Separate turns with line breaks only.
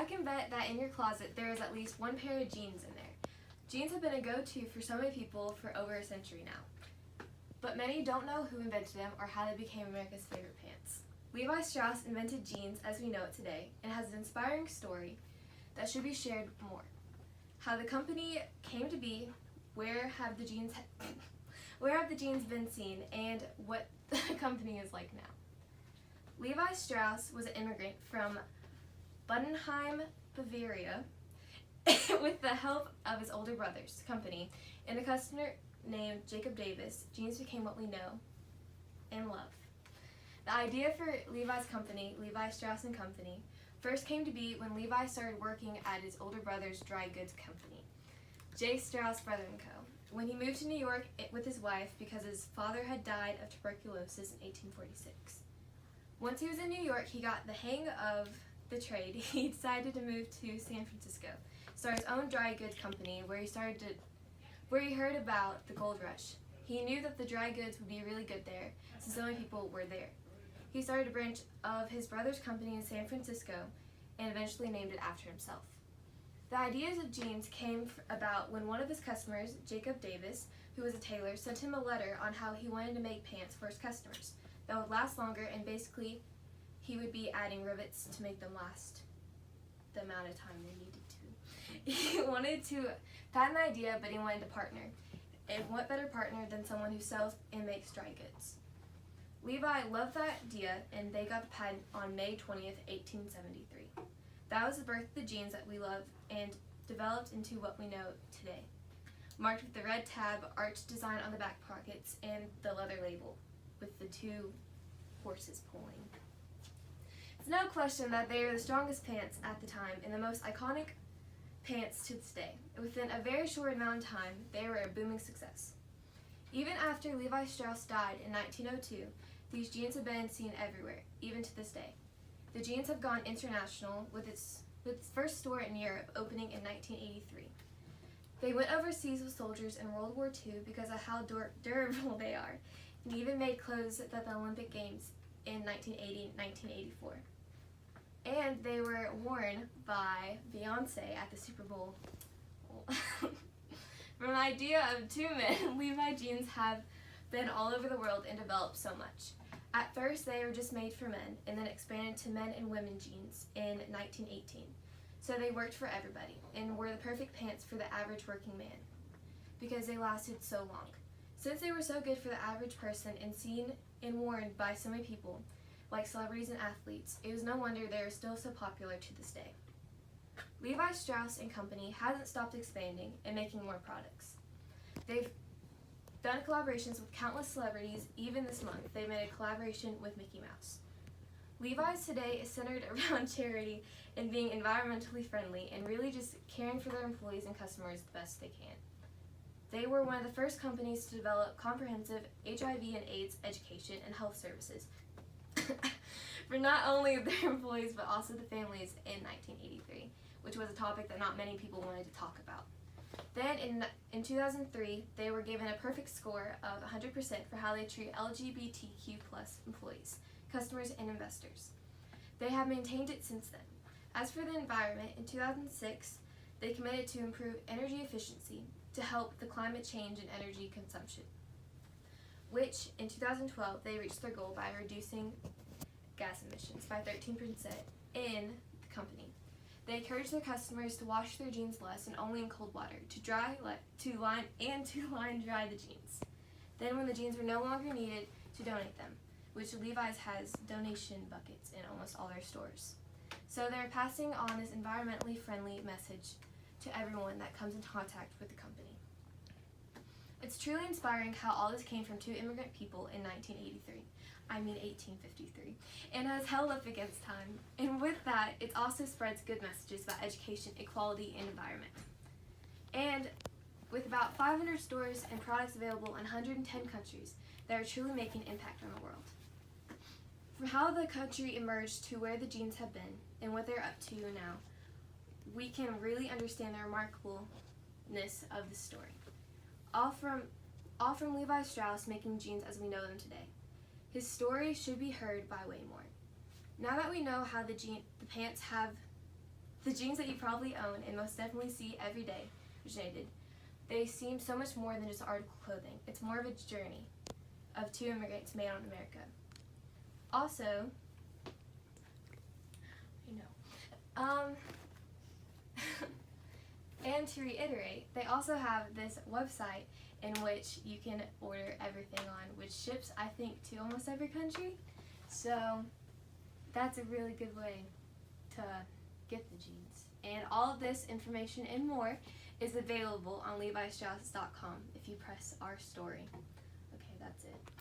can bet that in your closet there is at least one pair of jeans in there. Jeans have been a go-to for so many people for over a century now. But many don't know who invented them or how they became America's favorite pants. Levi Strauss invented jeans as we know it today and has an inspiring story that should be shared more. How the company came to be, where have the jeans been seen, and what the company is like now. Levi Strauss was an immigrant from Budenheim, Bavaria, with the help of his older brother's company and a customer named Jacob Davis. Jeans became what we know and love. The idea for Levi's company, Levi Strauss & Company, first came to be when Levi started working at his older brother's dry goods company, J. Strauss Brother & Co., when he moved to New York with his wife because his father had died of tuberculosis in 1846. Once he was in New York, he got the hang of the trade. He decided to move to San Francisco, start his own dry goods company where he heard about the gold rush. He knew that the dry goods would be really good there, since so many people were there. He started a branch of his brother's company in San Francisco and eventually named it after himself. The ideas of jeans came about when one of his customers, Jacob Davis, who was a tailor, sent him a letter on how he wanted to make pants for his customers that would last longer, and basically he would be adding rivets to make them last the amount of time they needed to. He wanted to patent the idea, but he wanted to partner. And what better partner than someone who sells and makes dry goods? Levi loved that idea, and they got the patent on May 20th, 1873. That was the birth of the jeans that we love and developed into what we know today, marked with the red tab, arched design on the back pockets, and the leather label with the two horses pulling. It's no question that they are the strongest pants at the time and the most iconic pants to this day. Within a very short amount of time, they were a booming success. Even after Levi Strauss died in 1902, these jeans have been seen everywhere, even to this day. The jeans have gone international with its first store in Europe opening in 1983. They went overseas with soldiers in World War II because of how durable they are, and even made clothes at the Olympic Games in 1980 and 1984. And they were worn by Beyonce at the Super Bowl. From the idea of two men, Levi jeans have been all over the world and developed so much. At first, they were just made for men, and then expanded to men and women jeans in 1918. So they worked for everybody, and were the perfect pants for the average working man, because they lasted so long. Since they were so good for the average person and seen and worn by so many people, like celebrities and athletes, it was no wonder they are still so popular to this day. Levi Strauss & Company hasn't stopped expanding and making more products. They've done collaborations with countless celebrities. Even this month, they made a collaboration with Mickey Mouse. Levi's today is centered around charity and being environmentally friendly and really just caring for their employees and customers the best they can. They were one of the first companies to develop comprehensive HIV and AIDS education and health services for not only their employees but also the families in 1983, which was a topic that not many people wanted to talk about. Then in 2003, they were given a perfect score of 100% for how they treat LGBTQ+ employees, customers, and investors. They have maintained it since then. As for the environment, in 2006, they committed to improve energy efficiency to help the climate change and energy consumption, which in 2012, they reached their goal by reducing gas emissions by 13% in the company. They encourage their customers to wash their jeans less and only in cold water, to line dry the jeans. Then when the jeans were no longer needed, to donate them, which Levi's has donation buckets in almost all their stores. So they're passing on this environmentally friendly message to everyone that comes in contact with the company. It's truly inspiring how all this came from two immigrant people in 1853, and has held up against time. And with that, it also spreads good messages about education, equality, and environment. And with about 500 stores and products available in 110 countries, they are truly making an impact on the world. From how the country emerged to where the jeans have been and what they're up to now, we can really understand the remarkableness of the story. All from Levi Strauss making jeans as we know them today. His story should be heard by way more. Now that we know how the pants have The jeans that you probably own and most definitely see every day originated. They seem so much more than just article clothing. It's more of a journey of two immigrants made on America. Also, and to reiterate, they also have this website in which you can order everything on, which ships, I think, to almost every country. So that's a really good way to get the jeans. And all of this information and more is available on levistrauss.com if you press our story. Okay, that's it.